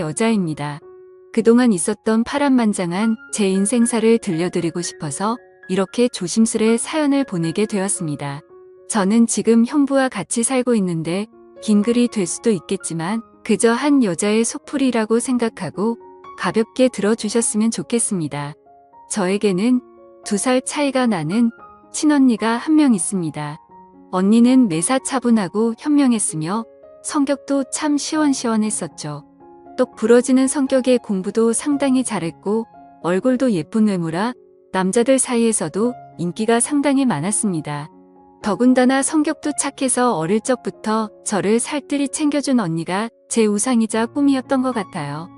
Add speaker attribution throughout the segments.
Speaker 1: 여자입니다. 그동안 있었던 파란만장한 제 인생사를 들려드리고 싶어서 이렇게 조심스레 사연을 보내게 되었습니다. 저는 지금 형부와 같이 살고 있는데 긴 글이 될 수도 있겠지만 그저 한 여자의 속풀이라고 생각하고 가볍게 들어주셨으면 좋겠습니다. 저에게는 2살 차이가 나는 친언니가 한 명 있습니다. 언니는 매사 차분하고 현명했으며 성격도 참 시원시원했었죠. 똑 부러지는 성격에 공부도 상당히 잘했고 얼굴도 예쁜 외모라 남자들 사이에서도 인기가 상당히 많았습니다. 더군다나 성격도 착해서 어릴 적부터 저를 살뜰히 챙겨준 언니가 제 우상이자 꿈이었던 것 같아요.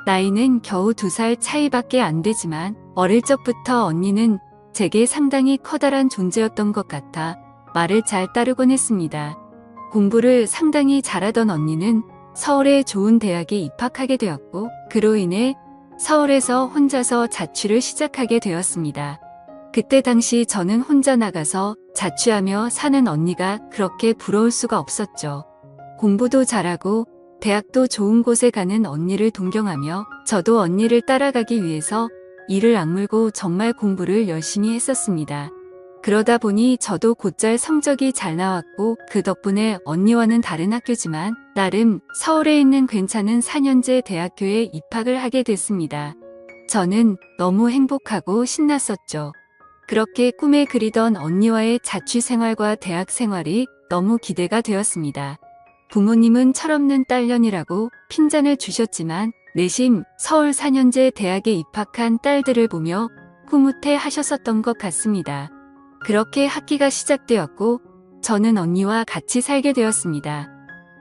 Speaker 1: 나이는 겨우 2살 차이밖에 안 되지만 어릴 적부터 언니는 제게 상당히 커다란 존재였던 것 같아 말을 잘 따르곤 했습니다. 공부를 상당히 잘하던 언니는 서울의 좋은 대학에 입학하게 되었고 그로 인해 서울에서 혼자서 자취를 시작하게 되었습니다. 그때 당시 저는 혼자 나가서 자취하며 사는 언니가 그렇게 부러울 수가 없었죠. 공부도 잘하고 대학도 좋은 곳에 가는 언니를 동경하며 저도 언니를 따라가기 위해서 이를 악물고 정말 공부를 열심히 했었습니다. 그러다 보니 저도 곧잘 성적이 잘 나왔고 그 덕분에 언니와는 다른 학교지만 나름 서울에 있는 괜찮은 4년제 대학교에 입학을 하게 됐습니다. 저는 너무 행복하고 신났었죠. 그렇게 꿈에 그리던 언니와의 자취 생활과 대학 생활이 너무 기대가 되었습니다. 부모님은 철없는 딸년이라고 핀잔을 주셨지만 내심 서울 4년제 대학에 입학한 딸들을 보며 흐뭇해 하셨었던 것 같습니다. 그렇게 학기가 시작되었고 저는 언니와 같이 살게 되었습니다.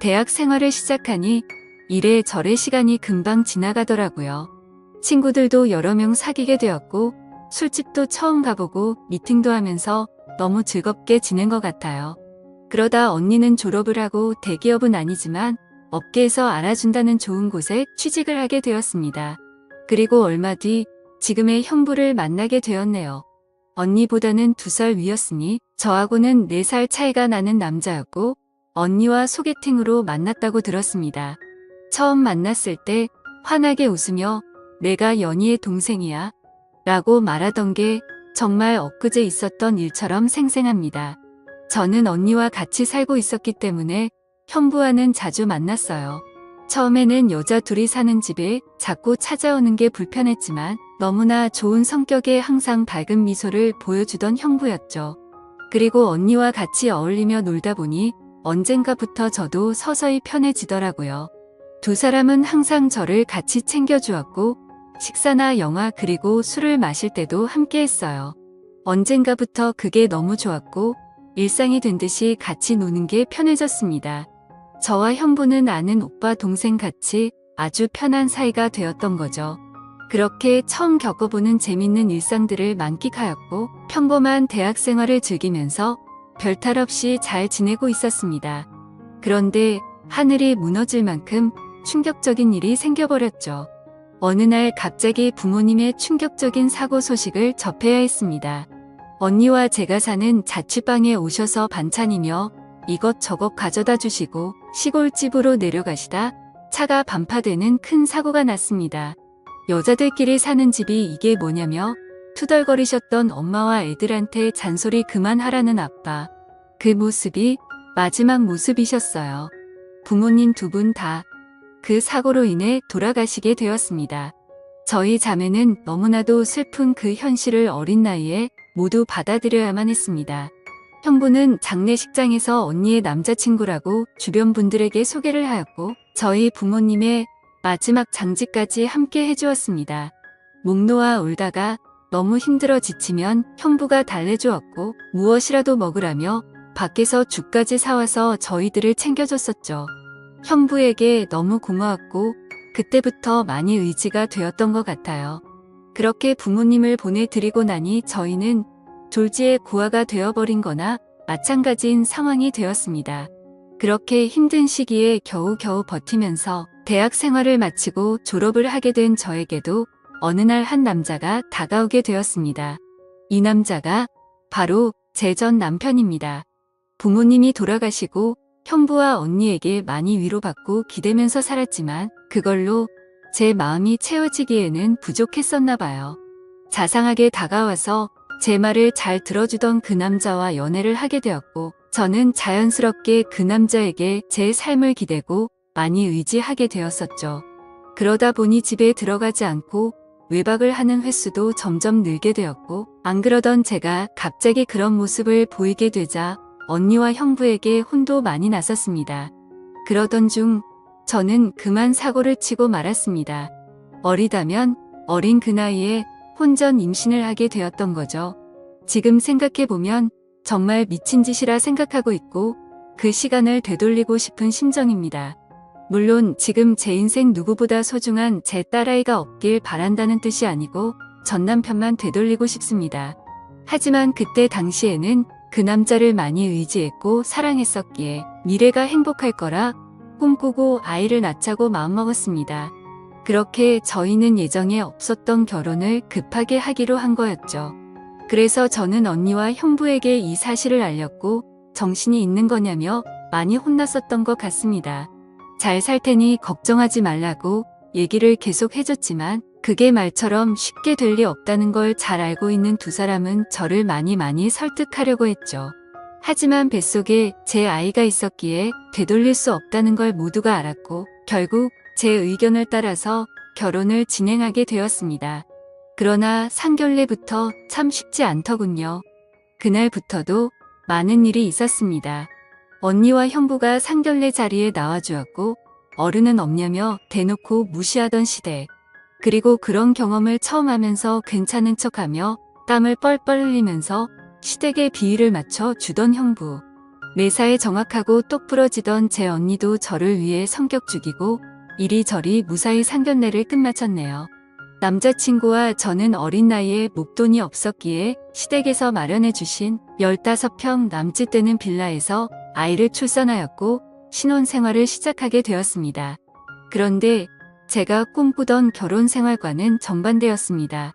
Speaker 1: 대학 생활을 시작하니 이래저래 시간이 금방 지나가더라고요. 친구들도 여러 명 사귀게 되었고 술집도 처음 가보고 미팅도 하면서 너무 즐겁게 지낸 것 같아요. 그러다 언니는 졸업을 하고 대기업은 아니지만 업계에서 알아준다는 좋은 곳에 취직을 하게 되었습니다. 그리고 얼마 뒤 지금의 형부를 만나게 되었네요. 언니보다는 2살 위였으니 저하고는 4살 차이가 나는 남자였고 언니와 소개팅으로 만났다고 들었습니다. 처음 만났을 때 환하게 웃으며 내가 연희의 동생이야 라고 말하던 게 정말 엊그제 있었던 일처럼 생생합니다. 저는 언니와 같이 살고 있었기 때문에 형부와는 자주 만났어요. 처음에는 여자 둘이 사는 집에 자꾸 찾아오는 게 불편했지만 너무나 좋은 성격에 항상 밝은 미소를 보여주던 형부였죠. 그리고 언니와 같이 어울리며 놀다 보니 언젠가부터 저도 서서히 편해지더라고요. 2사람은 항상 저를 같이 챙겨주었고 식사나 영화 그리고 술을 마실 때도 함께 했어요. 언젠가부터 그게 너무 좋았고 일상이 된 듯이 같이 노는 게 편해졌습니다. 저와 형부는 아는 오빠 동생 같이 아주 편한 사이가 되었던 거죠. 그렇게 처음 겪어보는 재밌는 일상들을 만끽하였고 평범한 대학 생활을 즐기면서 별탈 없이 잘 지내고 있었습니다. 그런데 하늘이 무너질 만큼 충격적인 일이 생겨버렸죠. 어느 날 갑자기 부모님의 충격적인 사고 소식을 접해야 했습니다. 언니와 제가 사는 자취방에 오셔서 반찬이며 이것저것 가져다 주시고 시골집으로 내려가시다 차가 반파되는 큰 사고가 났습니다. 여자들끼리 사는 집이 이게 뭐냐며 투덜거리셨던 엄마와 애들한테 잔소리 그만하라는 아빠. 그 모습이 마지막 모습이셨어요. 부모님 2분 다 그 사고로 인해 돌아가시게 되었습니다. 저희 자매는 너무나도 슬픈 그 현실을 어린 나이에 모두 받아들여야만 했습니다. 형부는 장례식장에서 언니의 남자친구라고 주변 분들에게 소개를 하였고 저희 부모님의 마지막 장지까지 함께 해주었습니다. 목 놓아 울다가 너무 힘들어 지치면 형부가 달래주었고 무엇이라도 먹으라며 밖에서 죽까지 사와서 저희들을 챙겨줬었죠. 형부에게 너무 고마웠고 그때부터 많이 의지가 되었던 것 같아요. 그렇게 부모님을 보내드리고 나니 저희는 졸지에 고아가 되어버린 거나 마찬가지인 상황이 되었습니다. 그렇게 힘든 시기에 겨우겨우 버티면서 대학 생활을 마치고 졸업을 하게 된 저에게도 어느 날 한 남자가 다가오게 되었습니다. 이 남자가 바로 제 전 남편입니다. 부모님이 돌아가시고 형부와 언니에게 많이 위로받고 기대면서 살았지만 그걸로 제 마음이 채워지기에는 부족했었나 봐요. 자상하게 다가와서 제 말을 잘 들어주던 그 남자와 연애를 하게 되었고, 저는 자연스럽게 그 남자에게 제 삶을 기대고 많이 의지하게 되었었죠. 그러다 보니 집에 들어가지 않고 외박을 하는 횟수도 점점 늘게 되었고, 안 그러던 제가 갑자기 그런 모습을 보이게 되자 언니와 형부에게 혼도 많이 났었습니다. 그러던 중 저는 그만 사고를 치고 말았습니다. 어리다면 어린 그 나이에 혼전 임신을 하게 되었던 거죠. 지금 생각해보면 정말 미친 짓이라 생각하고 있고 그 시간을 되돌리고 싶은 심정입니다. 물론 지금 제 인생 누구보다 소중한 제 딸아이가 없길 바란다는 뜻이 아니고 전 남편만 되돌리고 싶습니다. 하지만 그때 당시에는 그 남자를 많이 의지했고 사랑했었기에 미래가 행복할 거라 꿈꾸고 아이를 낳자고 마음먹었습니다. 그렇게 저희는 예정에 없었던 결혼을 급하게 하기로 한 거였죠. 그래서 저는 언니와 형부에게 이 사실을 알렸고 정신이 있는 거냐며 많이 혼났었던 것 같습니다. 잘 살 테니 걱정하지 말라고 얘기를 계속 해줬지만 그게 말처럼 쉽게 될 리 없다는 걸 잘 알고 있는 두 사람은 저를 많이 설득하려고 했죠. 하지만 뱃속에 제 아이가 있었기에 되돌릴 수 없다는 걸 모두가 알았고 결국 제 의견을 따라서 결혼을 진행하게 되었습니다. 그러나 상견례부터 참 쉽지 않더군요. 그날부터도 많은 일이 있었습니다. 언니와 형부가 상견례 자리에 나와주었고 어른은 없냐며 대놓고 무시하던 시대. 그리고 그런 경험을 처음 하면서 괜찮은 척하며 땀을 뻘뻘 흘리면서 시댁의 비위를 맞춰 주던 형부. 매사에 정확하고 똑부러지던 제 언니도 저를 위해 성격 죽이고 이리저리 무사히 상견례를 끝마쳤네요. 남자친구와 저는 어린 나이에 목돈이 없었기에 시댁에서 마련해 주신 15평 남짓 되는 빌라에서 아이를 출산하였고 신혼생활을 시작하게 되었습니다. 그런데 제가 꿈꾸던 결혼 생활과는 정반대였습니다.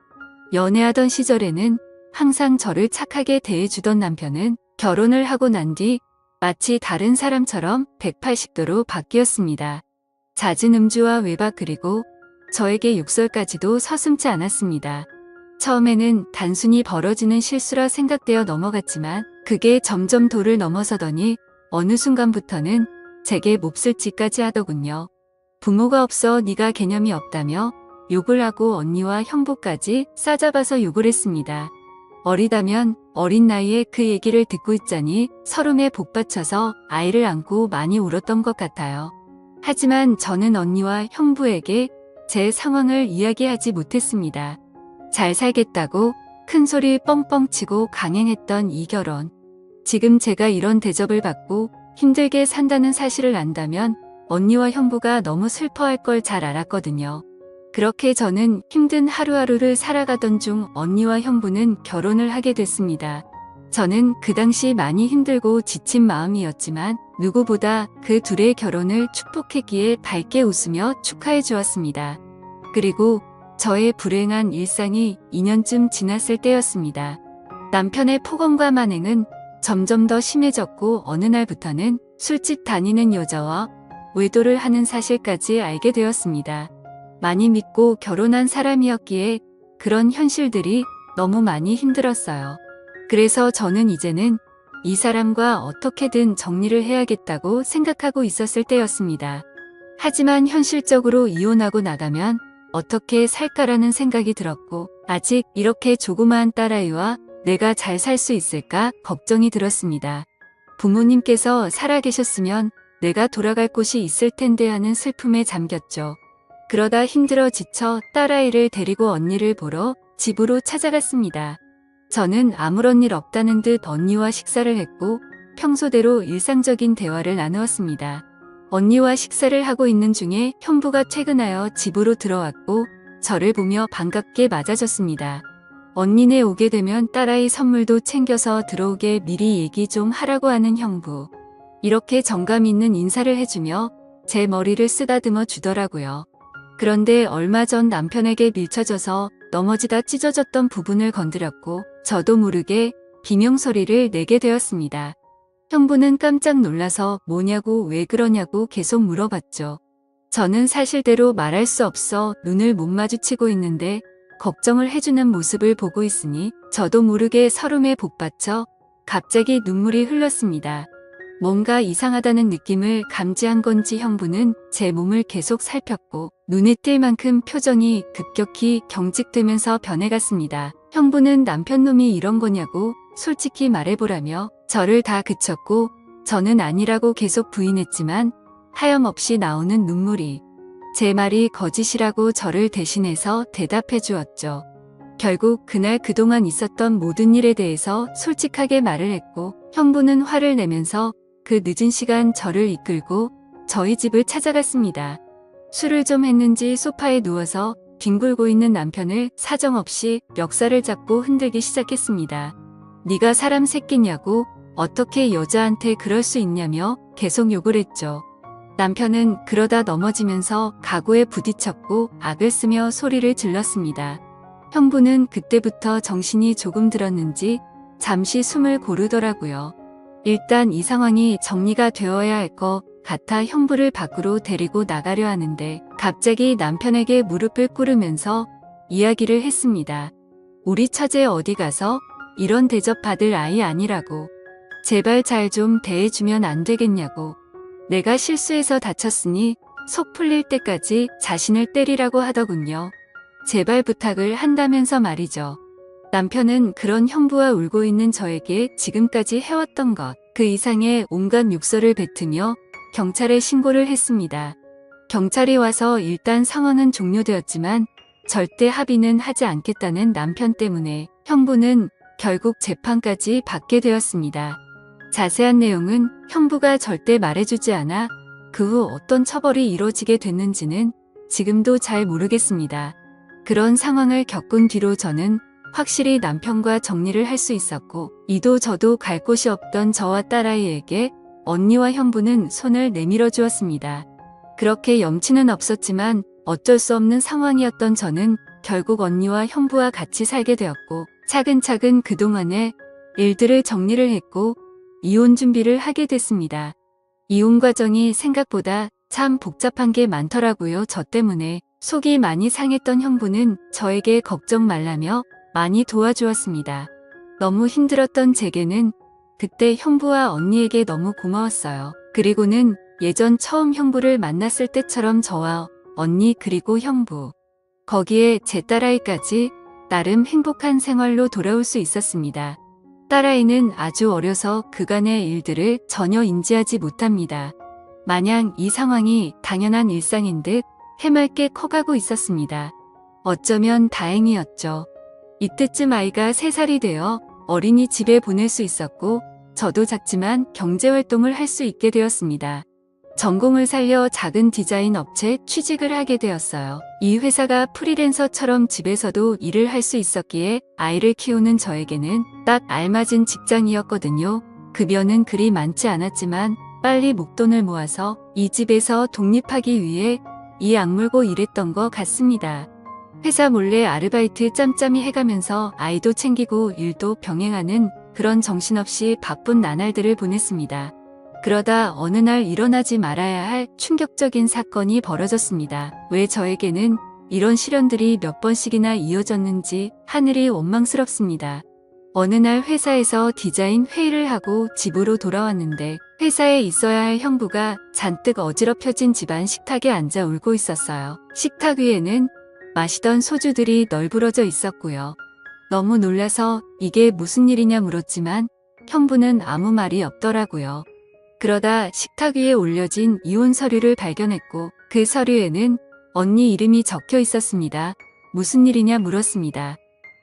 Speaker 1: 연애하던 시절에는 항상 저를 착하게 대해주던 남편은 결혼을 하고 난 뒤 마치 다른 사람처럼 180도로 바뀌었습니다. 잦은 음주와 외박 그리고 저에게 욕설까지도 서슴지 않았습니다. 처음에는 단순히 벌어지는 실수라 생각되어 넘어갔지만 그게 점점 도를 넘어서더니 어느 순간부터는 제게 몹쓸 짓까지 하더군요. 부모가 없어 네가 개념이 없다며 욕을 하고 언니와 형부까지 싸잡아서 욕을 했습니다. 어리다면 어린 나이에 그 얘기를 듣고 있자니 서름에 복받쳐서 아이를 안고 많이 울었던 것 같아요. 하지만 저는 언니와 형부에게 제 상황을 이야기하지 못했습니다. 잘 살겠다고 큰 소리 뻥뻥 치고 강행했던 이 결혼. 지금 제가 이런 대접을 받고 힘들게 산다는 사실을 안다면 언니와 형부가 너무 슬퍼할 걸 잘 알았거든요. 그렇게 저는 힘든 하루하루를 살아가던 중 언니와 형부는 결혼을 하게 됐습니다. 저는 그 당시 많이 힘들고 지친 마음이었지만 누구보다 그 둘의 결혼을 축복했기에 밝게 웃으며 축하해 주었습니다. 그리고 저의 불행한 일상이 2년쯤 지났을 때였습니다. 남편의 폭언과 만행은 점점 더 심해졌고 어느 날부터는 술집 다니는 여자와 외도를 하는 사실까지 알게 되었습니다. 많이 믿고 결혼한 사람이었기에 그런 현실들이 너무 많이 힘들었어요. 그래서 저는 이제는 이 사람과 어떻게든 정리를 해야겠다고 생각하고 있었을 때였습니다. 하지만 현실적으로 이혼하고 나가면 어떻게 살까라는 생각이 들었고 아직 이렇게 조그마한 딸아이와 내가 잘 살 수 있을까 걱정이 들었습니다. 부모님께서 살아계셨으면 내가 돌아갈 곳이 있을 텐데 하는 슬픔에 잠겼죠. 그러다 힘들어 지쳐 딸아이를 데리고 언니를 보러 집으로 찾아갔습니다. 저는 아무런 일 없다는 듯 언니와 식사를 했고 평소대로 일상적인 대화를 나누었습니다. 언니와 식사를 하고 있는 중에 형부가 퇴근하여 집으로 들어왔고 저를 보며 반갑게 맞아줬습니다. 언니네 오게 되면 딸아이 선물도 챙겨서 들어오게 미리 얘기 좀 하라고 하는 형부. 이렇게 정감 있는 인사를 해주며 제 머리를 쓰다듬어 주더라고요. 그런데 얼마 전 남편에게 밀쳐져서 넘어지다 찢어졌던 부분을 건드렸고 저도 모르게 비명소리를 내게 되었습니다. 형부는 깜짝 놀라서 뭐냐고 왜 그러냐고 계속 물어봤죠. 저는 사실대로 말할 수 없어 눈을 못 마주치고 있는데 걱정을 해주는 모습을 보고 있으니 저도 모르게 서름에 복받쳐 갑자기 눈물이 흘렀습니다. 뭔가 이상하다는 느낌을 감지한 건지 형부는 제 몸을 계속 살폈고 눈에 띌 만큼 표정이 급격히 경직되면서 변해갔습니다. 형부는 남편 놈이 이런 거냐고 솔직히 말해보라며 저를 다 그쳤고 저는 아니라고 계속 부인했지만 하염없이 나오는 눈물이 제 말이 거짓이라고 저를 대신해서 대답해 주었죠. 결국 그날 그동안 있었던 모든 일에 대해서 솔직하게 말을 했고 형부는 화를 내면서 그 늦은 시간 저를 이끌고 저희 집을 찾아갔습니다. 술을 좀 했는지 소파에 누워서 뒹굴고 있는 남편을 사정없이 멱살을 잡고 흔들기 시작했습니다. 네가 사람 새끼냐고 어떻게 여자한테 그럴 수 있냐며 계속 욕을 했죠. 남편은 그러다 넘어지면서 가구에 부딪혔고 악을 쓰며 소리를 질렀습니다. 형부는 그때부터 정신이 조금 들었는지 잠시 숨을 고르더라고요. 일단 이 상황이 정리가 되어야 할 것 같아 형부를 밖으로 데리고 나가려 하는데 갑자기 남편에게 무릎을 꿇으면서 이야기를 했습니다. 우리 처제 어디 가서 이런 대접 받을 아이 아니라고. 제발 잘 좀 대해주면 안 되겠냐고. 내가 실수해서 다쳤으니 속 풀릴 때까지 자신을 때리라고 하더군요. 제발 부탁을 한다면서 말이죠. 남편은 그런 형부와 울고 있는 저에게 지금까지 해왔던 것, 그 이상의 온갖 욕설을 뱉으며 경찰에 신고를 했습니다. 경찰이 와서 일단 상황은 종료되었지만 절대 합의는 하지 않겠다는 남편 때문에 형부는 결국 재판까지 받게 되었습니다. 자세한 내용은 형부가 절대 말해주지 않아 그 후 어떤 처벌이 이루어지게 됐는지는 지금도 잘 모르겠습니다. 그런 상황을 겪은 뒤로 저는 확실히 남편과 정리를 할 수 있었고 이도 저도 갈 곳이 없던 저와 딸아이에게 언니와 형부는 손을 내밀어 주었습니다. 그렇게 염치는 없었지만 어쩔 수 없는 상황이었던 저는 결국 언니와 형부와 같이 살게 되었고 차근차근 그동안의 일들을 정리를 했고 이혼 준비를 하게 됐습니다. 이혼 과정이 생각보다 참 복잡한 게 많더라고요. 저 때문에 속이 많이 상했던 형부는 저에게 걱정 말라며 많이 도와주었습니다. 너무 힘들었던 제게는 그때 형부와 언니에게 너무 고마웠어요. 그리고는 예전 처음 형부를 만났을 때처럼 저와 언니 그리고 형부, 거기에 제 딸아이까지 나름 행복한 생활로 돌아올 수 있었습니다. 딸아이는 아주 어려서 그간의 일들을 전혀 인지하지 못합니다. 마냥 이 상황이 당연한 일상인 듯 해맑게 커가고 있었습니다. 어쩌면 다행이었죠. 이때쯤 아이가 3살이 되어 어린이집에 보낼 수 있었고 저도 작지만 경제활동을 할 수 있게 되었습니다. 전공을 살려 작은 디자인 업체 취직을 하게 되었어요. 이 회사가 프리랜서처럼 집에서도 일을 할 수 있었기에 아이를 키우는 저에게는 딱 알맞은 직장이었거든요. 급여는 그리 많지 않았지만 빨리 목돈을 모아서 이 집에서 독립하기 위해 이 악물고 일했던 것 같습니다. 회사 몰래 아르바이트 짬짬이 해가면서 아이도 챙기고 일도 병행하는 그런 정신없이 바쁜 나날들을 보냈습니다. 그러다 어느 날 일어나지 말아야 할 충격적인 사건이 벌어졌습니다. 왜 저에게는 이런 시련들이 몇 번씩이나 이어졌는지 하늘이 원망스럽습니다. 어느 날 회사에서 디자인 회의를 하고 집으로 돌아왔는데 회사에 있어야 할 형부가 잔뜩 어지럽혀진 집안 식탁에 앉아 울고 있었어요. 식탁 위에는 마시던 소주들이 널브러져 있었고요. 너무 놀라서 이게 무슨 일이냐 물었지만 형부는 아무 말이 없더라고요. 그러다 식탁 위에 올려진 이혼 서류를 발견했고 그 서류에는 언니 이름이 적혀 있었습니다. 무슨 일이냐 물었습니다.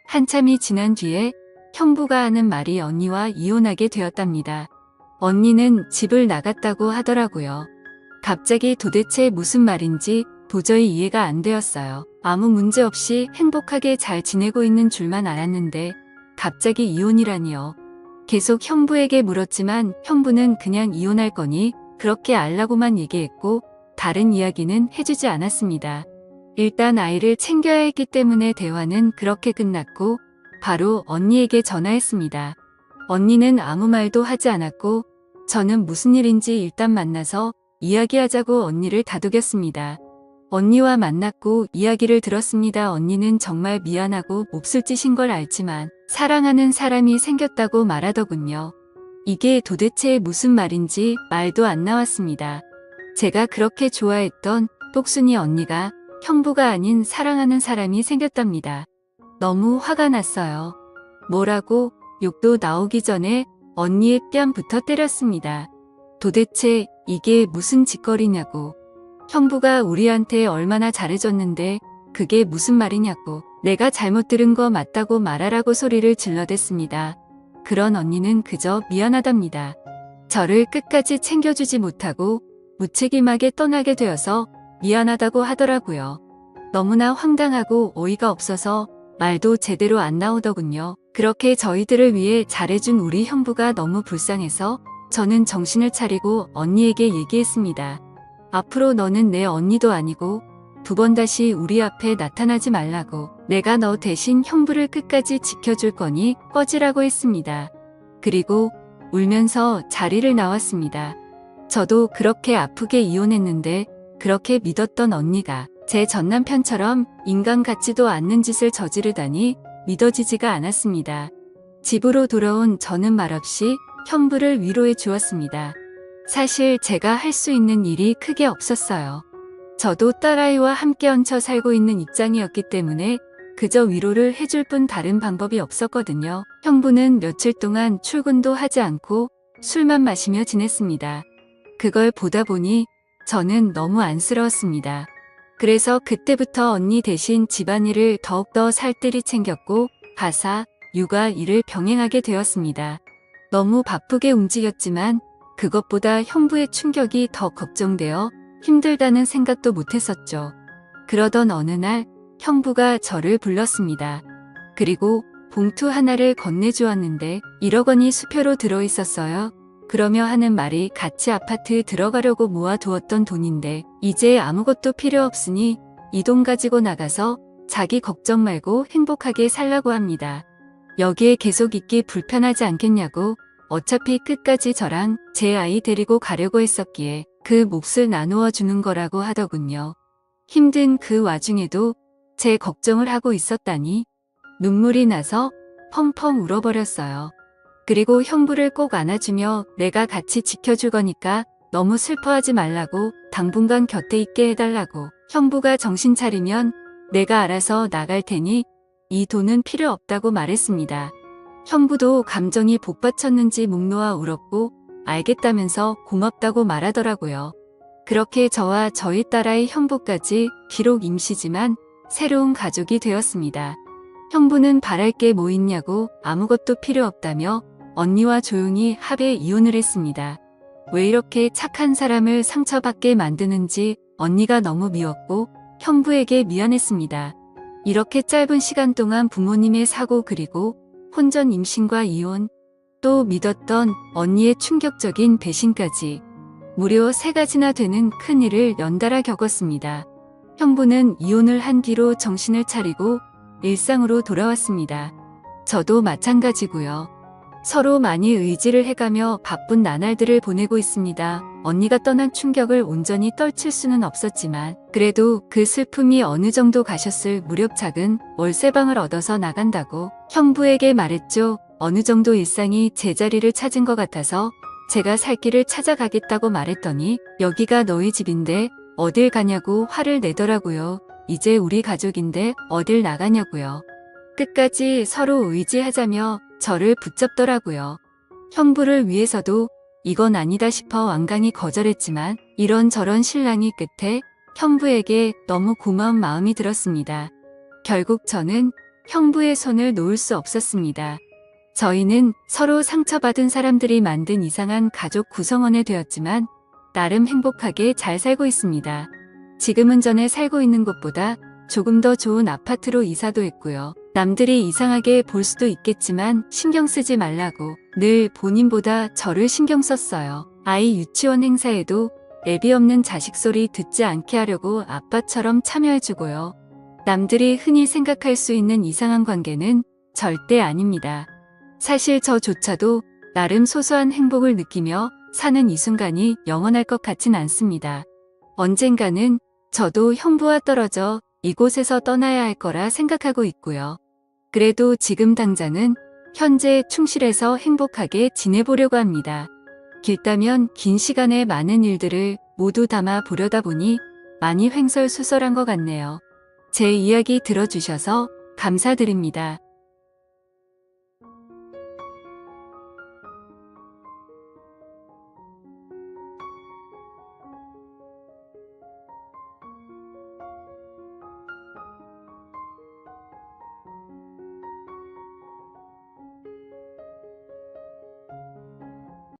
Speaker 1: 한참이 지난 뒤에 형부가 하는 말이 언니와 이혼하게 되었답니다. 언니는 집을 나갔다고 하더라고요. 갑자기 도대체 무슨 말인지 도저히 이해가 안 되었어요. 아무 문제 없이 행복하게 잘 지내고 있는 줄만 알았는데 갑자기 이혼이라니요. 계속 형부에게 물었지만 형부는 그냥 이혼할 거니 그렇게 알라고만 얘기했고 다른 이야기는 해주지 않았습니다. 일단 아이를 챙겨야 했기 때문에 대화는 그렇게 끝났고 바로 언니에게 전화했습니다. 언니는 아무 말도 하지 않았고 저는 무슨 일인지 일단 만나서 이야기하자고 언니를 다독였습니다. 언니와 만났고 이야기를 들었습니다. 언니는 정말 미안하고 몹쓸 짓인 걸 알지만 사랑하는 사람이 생겼다고 말하더군요. 이게 도대체 무슨 말인지 말도 안 나왔습니다. 제가 그렇게 좋아했던 똑순이 언니가 형부가 아닌 사랑하는 사람이 생겼답니다. 너무 화가 났어요. 뭐라고? 욕도 나오기 전에 언니의 뺨부터 때렸습니다. 도대체 이게 무슨 짓거리냐고. 형부가 우리한테 얼마나 잘해줬는데 그게 무슨 말이냐고. 내가 잘못 들은 거 맞다고 말하라고 소리를 질러댔습니다. 그런 언니는 그저 미안하답니다. 저를 끝까지 챙겨주지 못하고 무책임하게 떠나게 되어서 미안하다고 하더라고요. 너무나 황당하고 어이가 없어서 말도 제대로 안 나오더군요. 그렇게 저희들을 위해 잘해준 우리 형부가 너무 불쌍해서 저는 정신을 차리고 언니에게 얘기했습니다. 앞으로 너는 내 언니도 아니고 두 번 다시 우리 앞에 나타나지 말라고. 내가 너 대신 형부를 끝까지 지켜줄 거니 꺼지라고 했습니다. 그리고 울면서 자리를 나왔습니다. 저도 그렇게 아프게 이혼했는데 그렇게 믿었던 언니가 제 전남편처럼 인간 같지도 않는 짓을 저지르다니 믿어지지가 않았습니다. 집으로 돌아온 저는 말없이 형부를 위로해 주었습니다. 사실 제가 할 수 있는 일이 크게 없었어요. 저도 딸아이와 함께 얹혀 살고 있는 입장이었기 때문에 그저 위로를 해줄 뿐 다른 방법이 없었거든요. 형부는 며칠 동안 출근도 하지 않고 술만 마시며 지냈습니다. 그걸 보다 보니 저는 너무 안쓰러웠습니다. 그래서 그때부터 언니 대신 집안일을 더욱더 살뜰히 챙겼고 가사, 육아 일을 병행하게 되었습니다. 너무 바쁘게 움직였지만 그것보다 형부의 충격이 더 걱정되어 힘들다는 생각도 못했었죠. 그러던 어느 날 형부가 저를 불렀습니다. 그리고 봉투 하나를 건네주었는데 1억 원이 수표로 들어있었어요. 그러며 하는 말이 같이 아파트 들어가려고 모아두었던 돈인데 이제 아무것도 필요 없으니 이 돈 가지고 나가서 자기 걱정 말고 행복하게 살라고 합니다. 여기에 계속 있기 불편하지 않겠냐고. 어차피 끝까지 저랑 제 아이 데리고 가려고 했었기에 그 몫을 나누어 주는 거라고 하더군요. 힘든 그 와중에도 제 걱정을 하고 있었다니 눈물이 나서 펑펑 울어버렸어요. 그리고 형부를 꼭 안아주며 내가 같이 지켜줄 거니까 너무 슬퍼하지 말라고 당분간 곁에 있게 해달라고. 형부가 정신 차리면 내가 알아서 나갈 테니 이 돈은 필요 없다고 말했습니다. 형부도 감정이 복받쳤는지 목 놓아 울었고 알겠다면서 고맙다고 말하더라고요. 그렇게 저와 저희 딸아이 형부까지 비록 임시지만 새로운 가족이 되었습니다. 형부는 바랄 게 뭐 있냐고 아무것도 필요 없다며 언니와 조용히 합의 이혼을 했습니다. 왜 이렇게 착한 사람을 상처받게 만드는지 언니가 너무 미웠고 형부에게 미안했습니다. 이렇게 짧은 시간 동안 부모님의 사고 그리고 혼전 임신과 이혼, 또 믿었던 언니의 충격적인 배신까지 무려 3가지나 되는 큰일을 연달아 겪었습니다. 형부는 이혼을 한 뒤로 정신을 차리고 일상으로 돌아왔습니다. 저도 마찬가지고요. 서로 많이 의지를 해가며 바쁜 나날들을 보내고 있습니다. 언니가 떠난 충격을 온전히 떨칠 수는 없었지만 그래도 그 슬픔이 어느 정도 가셨을 무렵 작은 월세방을 얻어서 나간다고 형부에게 말했죠. 어느 정도 일상이 제자리를 찾은 것 같아서 제가 살 길을 찾아가겠다고 말했더니 여기가 너희 집인데 어딜 가냐고 화를 내더라고요. 이제 우리 가족인데 어딜 나가냐고요. 끝까지 서로 의지하자며 저를 붙잡더라고요. 형부를 위해서도 이건 아니다 싶어 완강히 거절했지만 이런저런 실랑이 끝에 형부에게 너무 고마운 마음이 들었습니다. 결국 저는 형부의 손을 놓을 수 없었습니다. 저희는 서로 상처받은 사람들이 만든 이상한 가족 구성원이 되었지만 나름 행복하게 잘 살고 있습니다. 지금은 전에 살고 있는 곳보다 조금 더 좋은 아파트로 이사도 했고요. 남들이 이상하게 볼 수도 있겠지만 신경 쓰지 말라고 늘 본인보다 저를 신경 썼어요. 아이 유치원 행사에도 애비 없는 자식 소리 듣지 않게 하려고 아빠처럼 참여해주고요. 남들이 흔히 생각할 수 있는 이상한 관계는 절대 아닙니다. 사실 저조차도 나름 소소한 행복을 느끼며 사는 이 순간이 영원할 것 같진 않습니다. 언젠가는 저도 형부와 떨어져 이곳에서 떠나야 할 거라 생각하고 있고요. 그래도 지금 당장은 현재 충실해서 행복하게 지내보려고 합니다. 길다면 긴 시간에 많은 일들을 모두 담아 보려다 보니 많이 횡설수설한 것 같네요. 제 이야기 들어주셔서 감사드립니다.